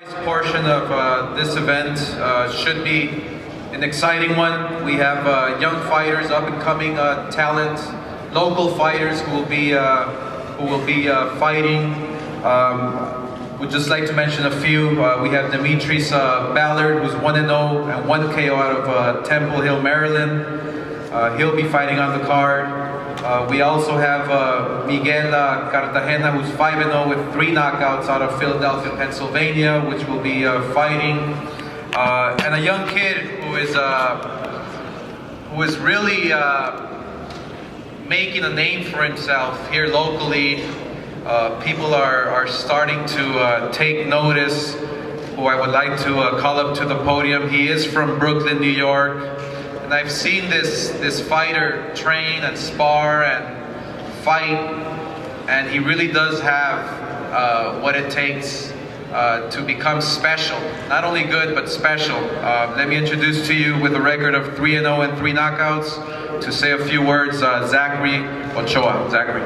This portion of this event should be an exciting one. We have young fighters, up and coming talent, local fighters who will be fighting. Would just like to mention a few. We have Demetrius Ballard, who's 1-0 and 1 KO out of Temple Hill, Maryland. He'll be fighting on the card. We also have Miguel Cartagena, who's 5-0 with 3 knockouts out of Philadelphia, Pennsylvania, which will be fighting. And a young kid who is really making a name for himself here locally. People are starting to take notice, who I would like to call up to the podium. He is from Brooklyn, New York. And I've seen this fighter train and spar and fight, and he really does have what it takes to become special. Not only good, but special. Let me introduce to you, with a record of 3-0 and 3 knockouts, to say a few words, Zachary Ochoa. Zachary.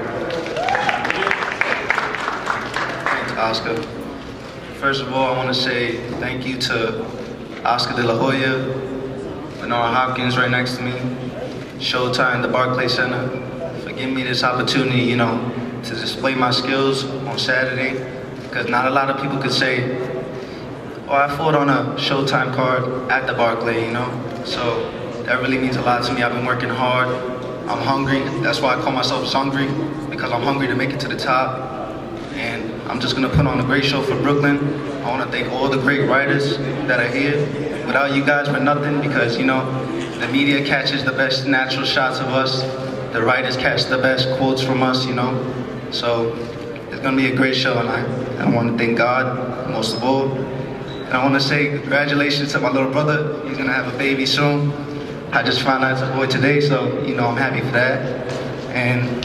Thanks, Oscar. First of all, I want to say thank you to Oscar De La Hoya, Bernard Hopkins right next to me, Showtime, the Barclays Center, for giving me this opportunity, to display my skills on Saturday, because not a lot of people could say, oh, I fought on a Showtime card at the Barclay, so that really means a lot to me. I've been working hard, I'm hungry, that's why I call myself hungry, because I'm hungry to make it to the top, and I'm just going to put on a great show for Brooklyn. I want to thank all the great writers that are here. Without you guys, we're nothing, because, the media catches the best natural shots of us. The writers catch the best quotes from us, So it's going to be a great show, and I want to thank God, most of all. And I want to say congratulations to my little brother. He's going to have a baby soon. I just found out it's a boy today, so, I'm happy for that. And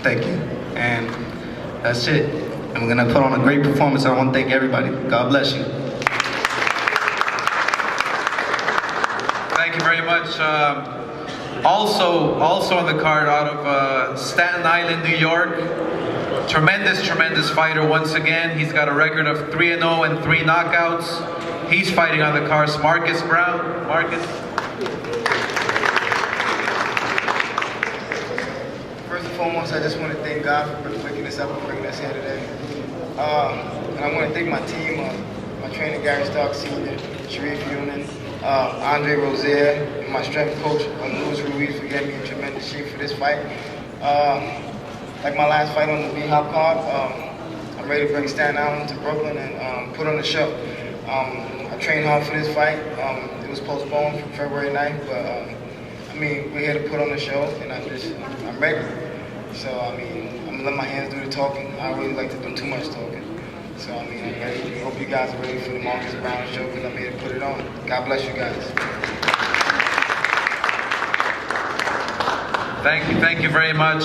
thank you. And that's it. And we're going to put on a great performance. I want to thank everybody. God bless you. Thank you very much. Also on the card, out of Staten Island, New York, tremendous fighter once again. He's got a record of 3-0 and 3 knockouts. He's fighting on the card, Marcus Brown. Marcus. First and foremost, I just want to thank God for waking us up and bringing us here today. And I want to thank my team, my trainer Garcia, Senior, Sharif Yunin, Andre Rozier, and my strength coach, Luis Ruiz, for getting me in tremendous shape for this fight. Like my last fight on the B-Hop card, I'm ready to bring Staten Island to Brooklyn and put on the show. I trained hard for this fight. It was postponed from February 9th, but we're here to put on the show, and I'm ready. So, I'm gonna let my hands do the talking. I don't really like to do too much talking. So, I'm ready. I hope you guys are ready for the Marcus Brown show, because I'm here to put it on. God bless you guys. Thank you very much.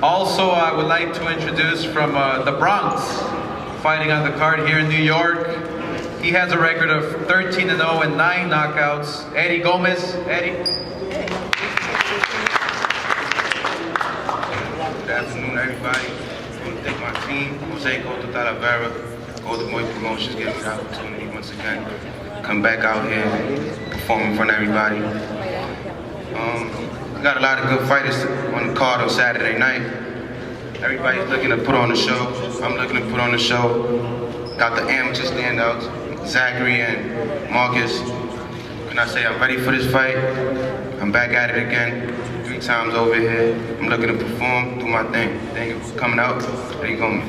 Also, I would like to introduce from the Bronx, fighting on the card here in New York. He has a record of 13-0 and 9 knockouts. Eddie Gomez. Eddie. Good afternoon, everybody. I want to thank my team, Jose Cota Talavera, Golden Boy Promotions, giving me the opportunity once again to come back out here and perform in front of everybody. We got a lot of good fighters on the card on Saturday night. Everybody's looking to put on the show. I'm looking to put on the show. Got the amateur standouts, Zachary and Marcus. And I say I'm ready for this fight. I'm back at it again. 3 times over here. I'm looking to perform, do my thing. Thank you for coming out. There you go.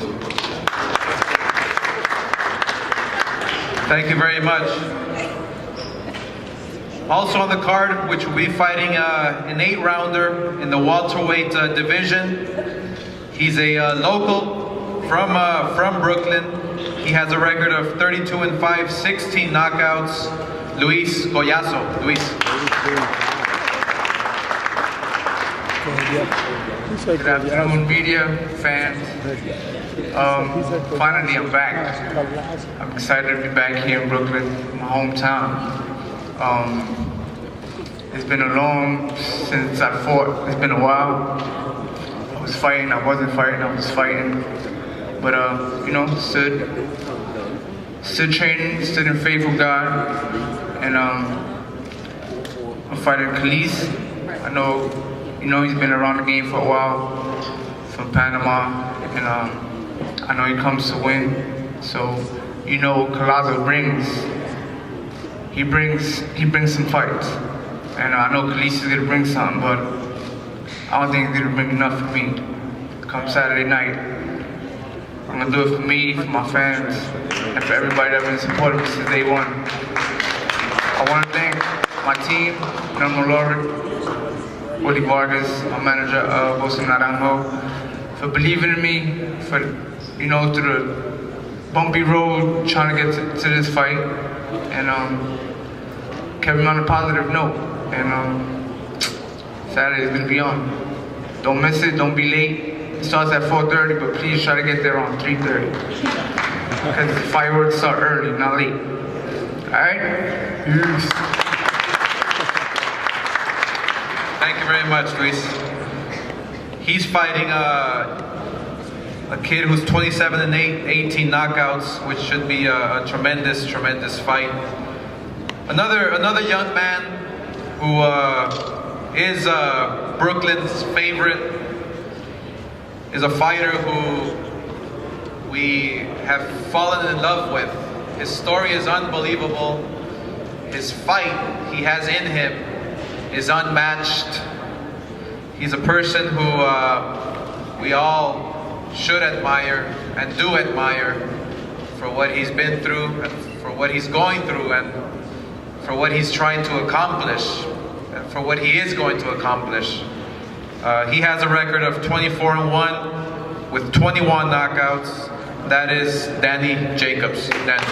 Thank you very much. Also on the card, which will be fighting an 8-rounder in the welterweight division. He's a local from Brooklyn. He has a record of 32 and 5, 16 knockouts. Luis Goyazo. Luis. Good afternoon, media, fans. Finally, I'm back. I'm excited to be back here in Brooklyn, my hometown. It's been a long since I fought. It's been a while. I was fighting, I wasn't fighting, I was fighting. But, stood still training, still in faith with God, and I'm fighting Khalees. I know, he's been around the game for a while, from Panama, and I know he comes to win. So, Collazo brings some fights, and I know Khalees is gonna bring something, but I don't think he's gonna bring enough for me. Come Saturday night, I'm gonna do it for me, for my fans, and for everybody that's been supporting me since day one. I want to thank my team, Norma Laurie, Willie Vargas, my manager, Wilson Naranjo, for believing in me, for, through the bumpy road, trying to get to this fight, and kept me on a positive note. And Saturday is gonna be on. Don't miss it, don't be late. It starts at 4:30, but please try to get there around 3:30. Because the fireworks start early, not late. Alright? Peace. Thank you very much, Luis. He's fighting a kid who's 27-8, 18 knockouts, which should be a tremendous, tremendous fight. Another young man who is Brooklyn's favorite, is a fighter who we have fallen in love with. His story is unbelievable. His fight he has in him is unmatched. He's a person who we all should admire and do admire for what he's been through, and for what he's going through, and for what he's trying to accomplish, and for what he is going to accomplish. He has a record of 24-1 with 21 knockouts. That is Danny Jacobs. Danny.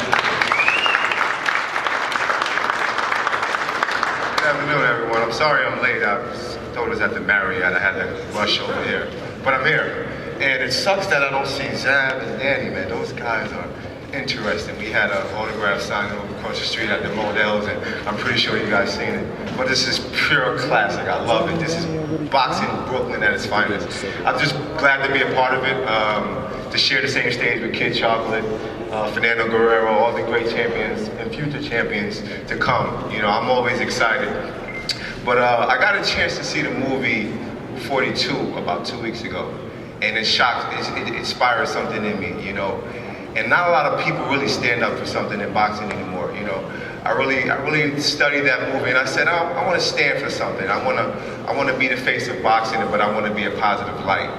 Good afternoon, everyone. I'm sorry I'm late. I was told I was at the Marriott. I had to rush over here. But I'm here. And it sucks that I don't see Zab and Danny, man. Those guys are interesting. We had an autograph signing over across the street at the Models, and I'm pretty sure you guys seen it. But this is pure classic. I love it. This is boxing Brooklyn at its finest. I'm just glad to be a part of it, to share the same stage with Kid Chocolate, Fernando Guerrero, all the great champions and future champions to come. I'm always excited. But I got a chance to see the movie 42 about 2 weeks ago, and it inspired something in me, And not a lot of people really stand up for something in boxing anymore, I really studied that movie, and I said, I want to stand for something. I want to be the face of boxing, but I want to be a positive light,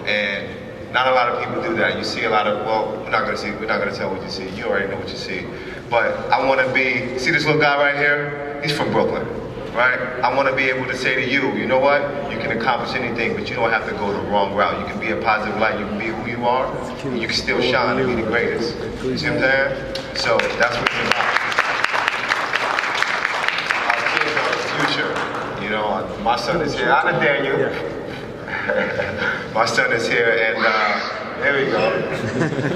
And not a lot of people do that. You see a lot of, we're not gonna tell what you see. You already know what you see. But I want to see this little guy right here. He's from Brooklyn. Right? I want to be able to say to you, you know what? You can accomplish anything, but you don't have to go the wrong route. You can be a positive light. You can be who you are, and you can still shine and be the greatest. You see what I'm saying? So that's what it's about. Our kids are the future. My son is here. I'm Daniel. My son is here, and there we go.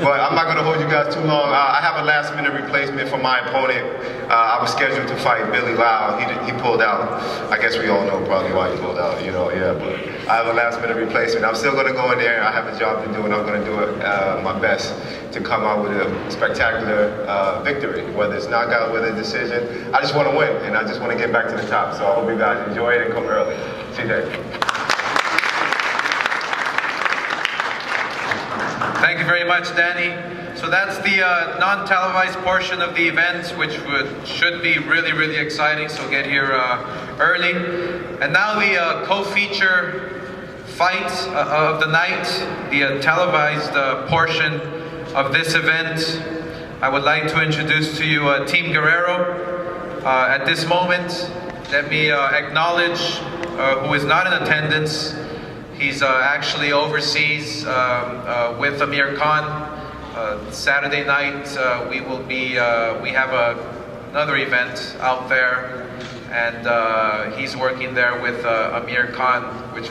But I'm not going to hold you guys too long. I have a last-minute replacement for my opponent. I was scheduled to fight Billy Lau. He pulled out. I guess we all know probably why he pulled out, yeah. But I have a last-minute replacement. I'm still going to go in there. I have a job to do, and I'm going to do it my best to come out with a spectacular victory, whether it's knockout, whether it's decision. I just want to win, and I just want to get back to the top. So I hope you guys enjoy it and come early. See you there. Thank you very much, Danny. So that's the non-televised portion of the event, which should be really, really exciting. So get here early. And now the co-feature fight of the night, the televised portion of this event. I would like to introduce to you Team Guerrero. At this moment, let me acknowledge who is not in attendance. He's actually overseas with Amir Khan. Saturday night we have another event out there, and he's working there with Amir Khan, which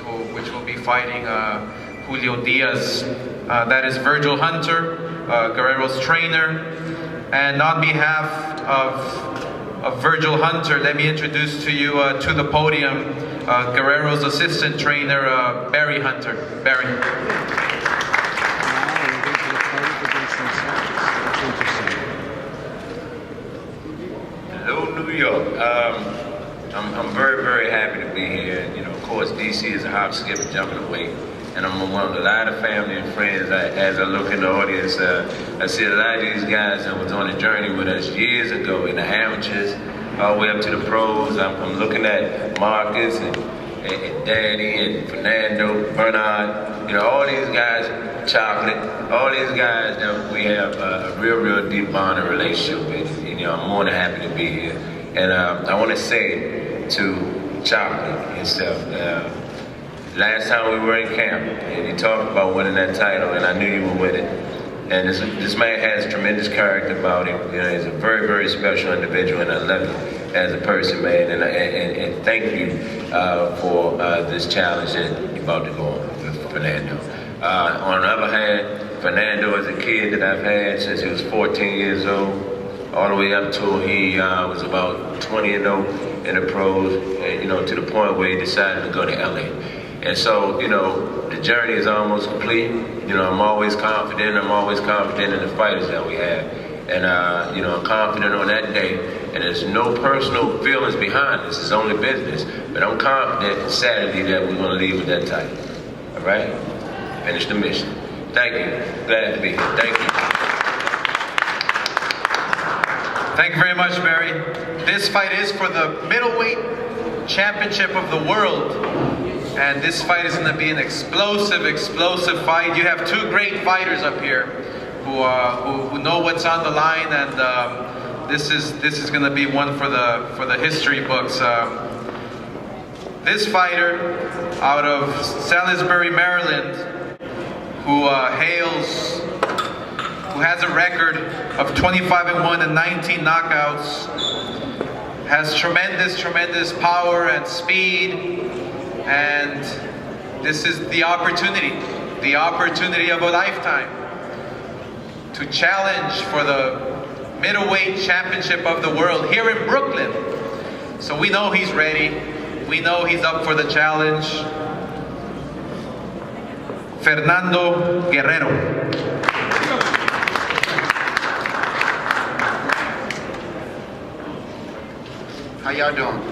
will be fighting Julio Diaz. That is Virgil Hunter, Guerrero's trainer. And on behalf of Virgil Hunter, let me introduce to you to the podium Guerrero's assistant trainer, Barry Hunter. Barry. drop, skip, and jumping away. And I'm among a lot of family and friends. As I look in the audience, I see a lot of these guys that was on a journey with us years ago in the amateurs, all the way up to the pros. I'm looking at Marcus and Danny and Fernando, Bernard, you know, all these guys, Chocolate, all these guys that we have a real deep bond and relationship with. And, you know, I'm more than happy to be here. And I want to say to Chocolate himself, last time we were in camp, and he talked about winning that title, and I knew you would win it. And this man has tremendous character about him. You know, he's a very special individual, and I love him as a person, man. And thank you for this challenge that you're about to go on with Fernando. On the other hand, Fernando is a kid that I've had since he was 14 years old, all the way up till he was about 20-0 in the pros, and, you know, to the point where he decided to go to LA. And so, you know, the journey is almost complete. You know, I'm always confident in the fighters that we have. And, you know, I'm confident on that day. And there's no personal feelings behind this. It's only business. But I'm confident Saturday that we're going to leave with that title. All right? Finish the mission. Thank you. Glad to be here. Thank you. Thank you very much, Barry. This fight is for the middleweight championship of the world. And this fight is going to be an explosive fight. You have two great fighters up here who know what's on the line, and this is going to be one for the history books. This fighter out of Salisbury, Maryland, who has a record of 25-1 and 19 knockouts, has tremendous power and speed. And this is the opportunity of a lifetime to challenge for the middleweight championship of the world here in Brooklyn. So we know he's ready. We know he's up for the challenge. Fernando Guerrero. How y'all doing?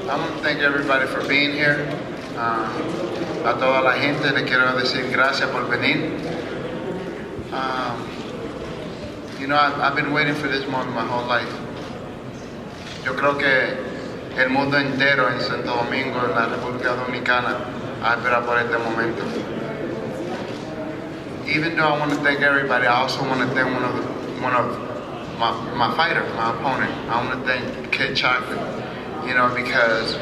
I want to thank everybody for being here. A toda la gente le quiero decir gracias por venir. You know, I've been waiting for this moment my whole life. Yo creo que el mundo entero en Santo Domingo, en la República Dominicana, ha esperado por este momento. Even though I want to thank everybody, I also want to thank one of my fighter, my opponent. I want to thank Kid Chocolate. You know, because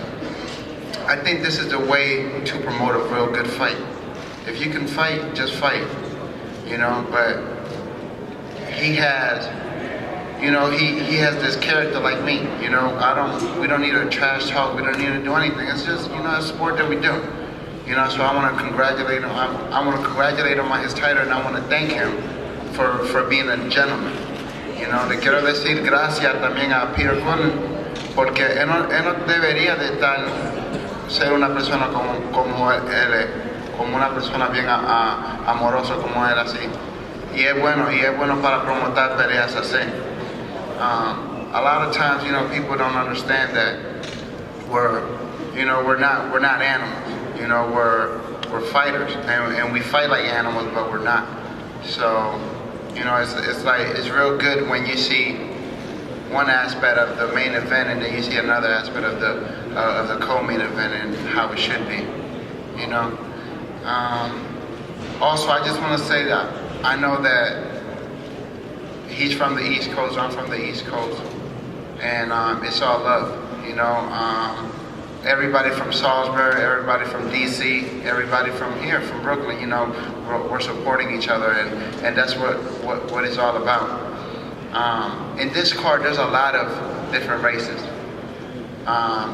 I think this is the way to promote a real good fight. If you can fight, just fight. You know, but he has, you know, he has this character like me. You know, we don't need to trash talk. We don't need to do anything. It's just, you know, a sport that we do. You know, so I want to congratulate him. I want to congratulate him on his title, and I want to thank him for being a gentleman. You know, le quiero decir gracias también a Peter Cullen, porque él no debería de ser una persona como él es, como una persona bien amorosa como él así. Y es bueno para promotar peleas así. A lot of times, you know, people don't understand that we're not animals. You know, we're fighters, and we fight like animals, but we're not. So, you know, it's real good when you see one aspect of the main event, and then you see another aspect of the co-main event and how it should be, you know. Also, I just want to say that I know that he's from the East Coast, I'm from the East Coast, and it's all love, you know. Everybody from Salisbury, everybody from DC, everybody from here, from Brooklyn, you know, we're supporting each other, and that's what it's all about. In this card, there's a lot of different races.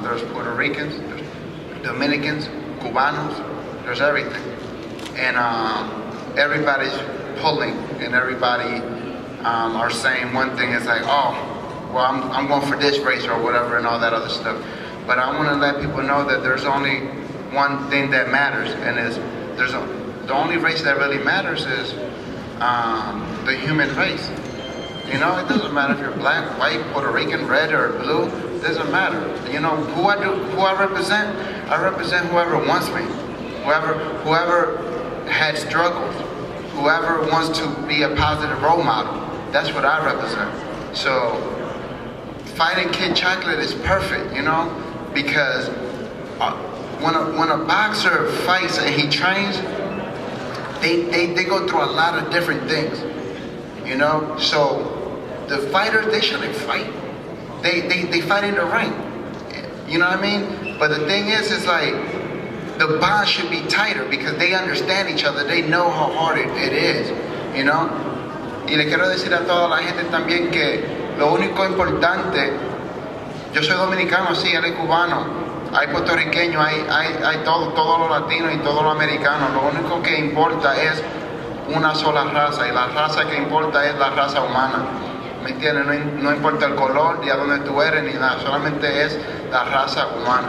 There's Puerto Ricans, there's Dominicans, Cubanos, there's everything. And everybody's pulling, and everybody are saying one thing, it's like, oh, well, I'm going for this race or whatever and all that other stuff. But I want to let people know that there's only one thing that matters, and the only race that really matters is the human race. You know, it doesn't matter if you're black, white, Puerto Rican, red, or blue. It doesn't matter. You know, who I represent, I represent whoever wants me, whoever had struggles, whoever wants to be a positive role model. That's what I represent. So fighting Kid Chocolate is perfect, you know, because when a boxer fights and he trains, they go through a lot of different things, you know. So the fighters, they shouldn't fight. They fight in the ring, you know what I mean? But the thing is like the bond should be tighter because they understand each other. They know how hard it is, you know. Y le quiero decir a toda la gente también que lo único importante, yo soy dominicano, sí, él es cubano, hay puertorriqueños, hay todos los latinos y todos los americanos. Lo único que importa es una sola raza y la raza que importa es la raza humana. ¿Me entiendes? No importa el color, ni a dónde tú eres, ni nada, solamente es la raza humana.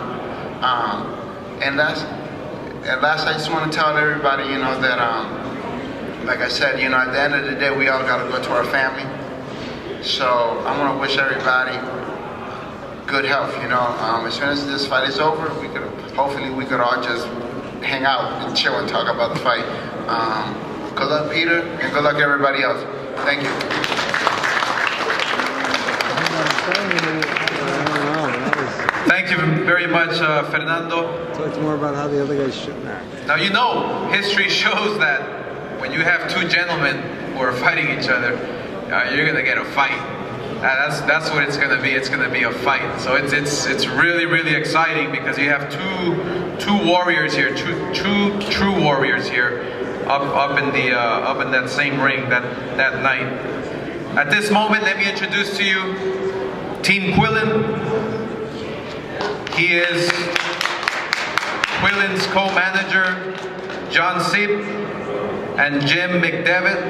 And last, I just want to tell everybody, you know, that, like I said, you know, at the end of the day, we all got to go to our family. So I want to wish everybody good health, you know. As soon as this fight is over, hopefully we could all just hang out and chill and talk about the fight. Good luck, Peter, and good luck everybody else. Thank you. Thank you very much, Fernando. Talk more about how the other guys shouldn't act. Now, you know, history shows that when you have two gentlemen who are fighting each other, you're gonna get a fight. That's what it's gonna be. It's gonna be a fight. So it's really, really exciting because you have two warriors here, true warriors here, up in that same ring that night. At this moment, let me introduce to you Team Quillen. He is Quillen's co-manager, John Seep and Jim McDevitt,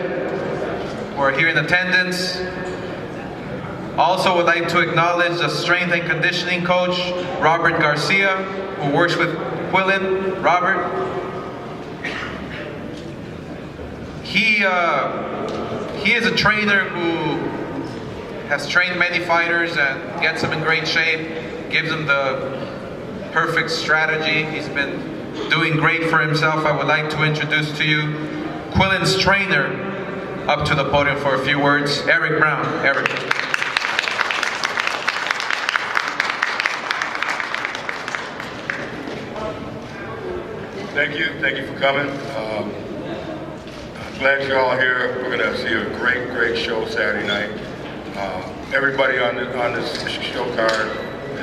who are here in attendance. Also would like to acknowledge the strength and conditioning coach, Robert Garcia, who works with Quillen. Robert. He is a trainer who has trained many fighters and gets them in great shape, gives them the perfect strategy. He's been doing great for himself. I would like to introduce to you Quillen's trainer up to the podium for a few words, Eric Brown. Eric. Thank you for coming. I'm glad you're all here. We're gonna see a great show Saturday night. Everybody on this show card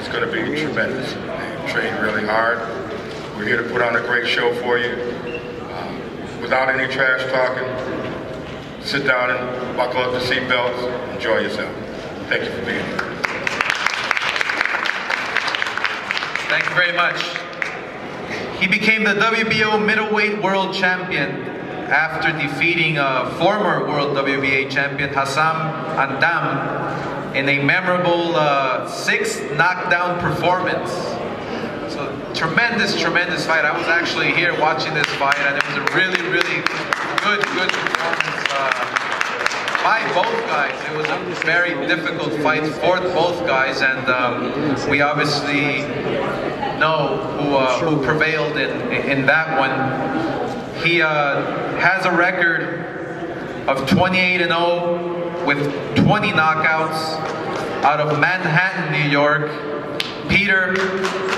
is gonna be tremendous. They train really hard. We're here to put on a great show for you. Without any trash talking, sit down and buckle up the seatbelts, enjoy yourself. Thank you for being here. Thank you very much. He became the WBO middleweight world champion after defeating a former world WBA champion, Hassam Andam, in a memorable 6th knockdown performance. So tremendous fight. I was actually here watching this fight, and it was a really good performance by both guys. It was a very difficult fight for both guys, and we obviously know who prevailed in that one. He has a record of 28-0 with 20 knockouts out of Manhattan, New York. Peter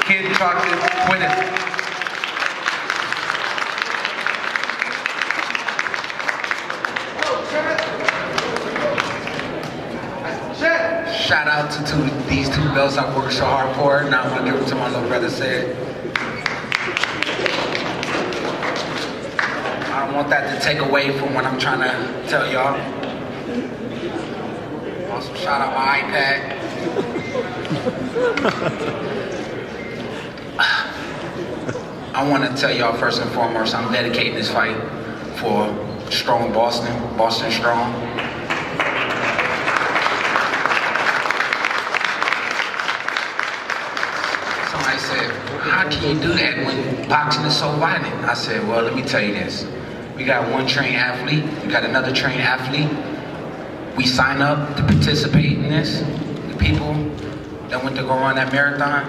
Kid Chocolate Quillen. Shout out to these two belts I worked so hard for, and I want to give them to my little brother said. I don't want that to take away from what I'm trying to tell y'all. Also, shout out my iPad. I want to tell y'all first and foremost, I'm dedicating this fight for strong Boston strong. Somebody said, how can you do that when boxing is so violent? I said, well, let me tell you this. We got one trained athlete, we got another trained athlete. We sign up to participate in this. The people that went to go run that marathon,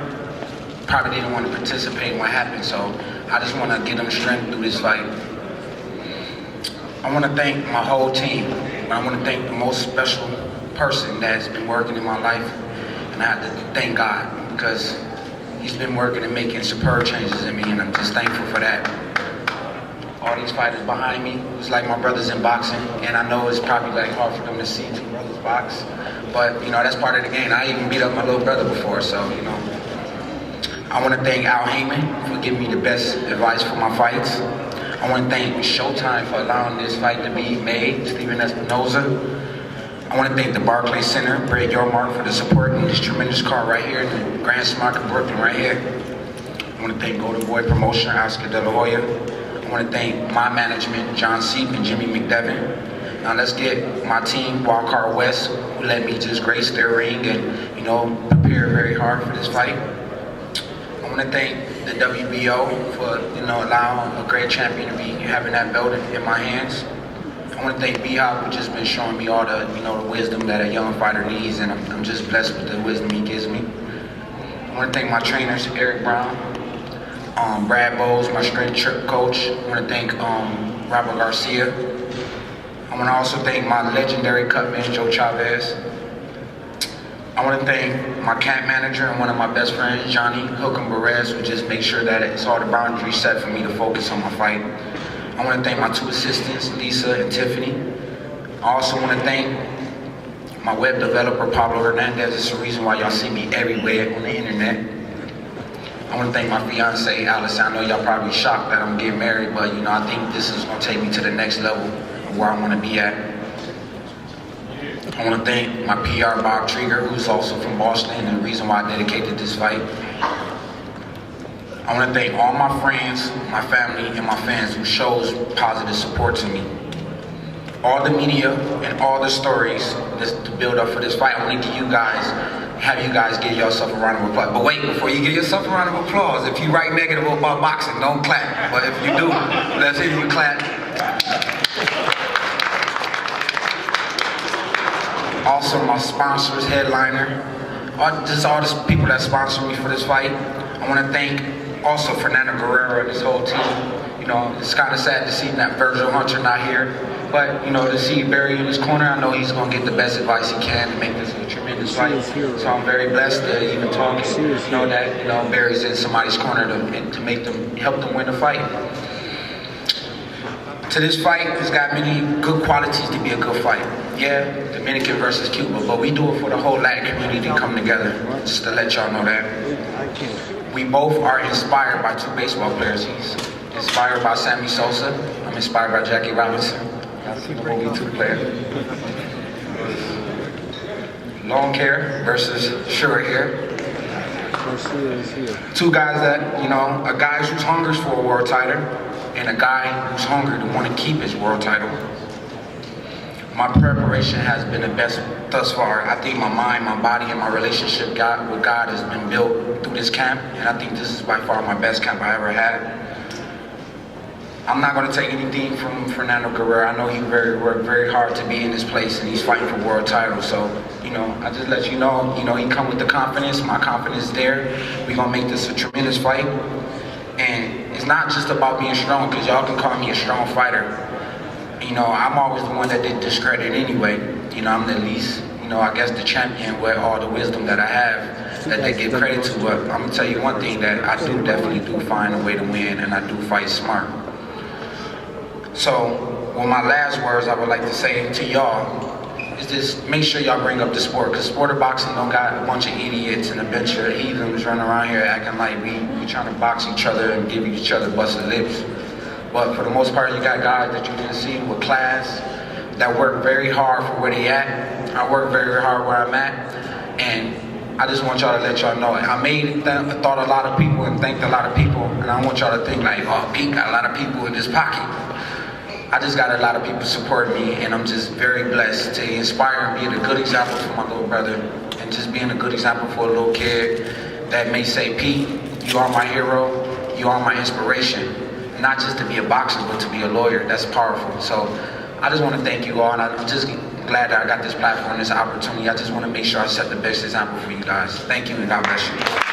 probably didn't want to participate in what happened. So I just want to give them strength through this fight. I want to thank my whole team. I want to thank the most special person that's been working in my life, and I have to thank God because He's been working and making superb changes in me, and I'm just thankful for that. All these fighters behind me, it's like my brothers in boxing, and I know it's probably like hard for them to see two brothers box, but you know, that's part of the game. I even beat up my little brother before, so you know. I want to thank Al Heyman for giving me the best advice for my fights. I want to thank Showtime for allowing this fight to be made, Stephen Espinoza. I want to thank the Barclays Center, Brad Yormark, for the support in this tremendous card right here, the Grand Smark in Brooklyn right here. I want to thank Golden Boy Promotion, Oscar De La Hoya. I want to thank my management, John Seep and Jimmy McDevitt. Now let's get my team, Wildcard West, who let me just grace their ring and, you know, prepare very hard for this fight. I want to thank the WBO for, you know, allowing a great champion to be having that belt in my hands. I want to thank B-Hop, who's just been showing me all the, you know, the wisdom that a young fighter needs, and I'm just blessed with the wisdom he gives me. I want to thank my trainers, Eric Brown, Brad Bowles, my strength coach. I want to thank Robert Garcia. I want to also thank my legendary cutman, Joe Chavez. I want to thank my camp manager and one of my best friends, Johnny Hookham Perez, who just makes sure that it's all the boundaries set for me to focus on my fight. I want to thank my two assistants, Lisa and Tiffany. I also want to thank my web developer, Pablo Hernandez. It's the reason why y'all see me everywhere on the internet. I want to thank my fiance, Alice. I know y'all probably shocked that I'm getting married, but you know, I think this is going to take me to the next level of where I want to be at. I want to thank my PR, Bob Trigger, who's also from Boston, and the reason why I dedicated this fight. I want to thank all my friends, my family, and my fans who shows positive support to me. All the media and all the stories to build up for this fight, I want to have you guys give yourself a round of applause. But wait, before you give yourself a round of applause, if you write negative about boxing, don't clap. But if you do, let's hear you clap. Also, my sponsors, headliner, just all the people that sponsor me for this fight. I want to thank also Fernando Guerrero and his whole team. You know, it's kind of sad to see that Virgil Hunter not here, but you know, to see Barry in his corner, I know he's going to get the best advice he can to make this a tremendous fight. So I'm very blessed to even talk and know that, you know, Barry's in somebody's corner to make them, help them win the fight. To this fight, it's got many good qualities to be a good fight. Yeah, Dominican versus Cuba, but we do it for the whole Latin community to come together, just to let y'all know that. We both are inspired by two baseball players. He's inspired by Sammy Sosa. I'm inspired by Jackie Robinson. That's the movie 2 player. Long hair versus short hair. Two guys that, you know, a guy who's hungry for a world title and a guy who's hungry to want to keep his world title. My preparation has been the best thus far. I think my mind, my body, and my relationship with God has been built through this camp, and I think this is by far my best camp I ever had. I'm not going to take anything from Fernando Guerrero. I know he worked very hard to be in this place, and he's fighting for world titles. So, you know, I just let you know, he come with the confidence. My confidence is there. We're going to make this a tremendous fight. And it's not just about being strong, because y'all can call me a strong fighter. You know, I'm always the one that did discredit anyway. You know, I'm the least, you know, I guess the champion with all the wisdom that I have that they give credit to. But I'm going to tell you one thing, that I definitely do find a way to win, and I do fight smart. So, well, my last words I would like to say to y'all is just make sure y'all bring up the sport, because sport of boxing don't got a bunch of idiots and a bunch of heathens running around here acting like we trying to box each other and give each other busted lips. But for the most part, you got guys that you didn't see with class, that work very hard for where they at. I work very hard where I'm at, and I just want y'all to let y'all know it. I thought a lot of people and thanked a lot of people, and I want y'all to think like, oh, Pete got a lot of people in his pocket. I just got a lot of people supporting me, and I'm just very blessed to inspire and be a good example for my little brother, and just being a good example for a little kid that may say, Pete, you are my hero, you are my inspiration. Not just to be a boxer, but to be a lawyer. That's powerful. So I just want to thank you all, and I'm just glad that I got this platform, this opportunity. I just want to make sure I set the best example for you guys. Thank you, and God bless you.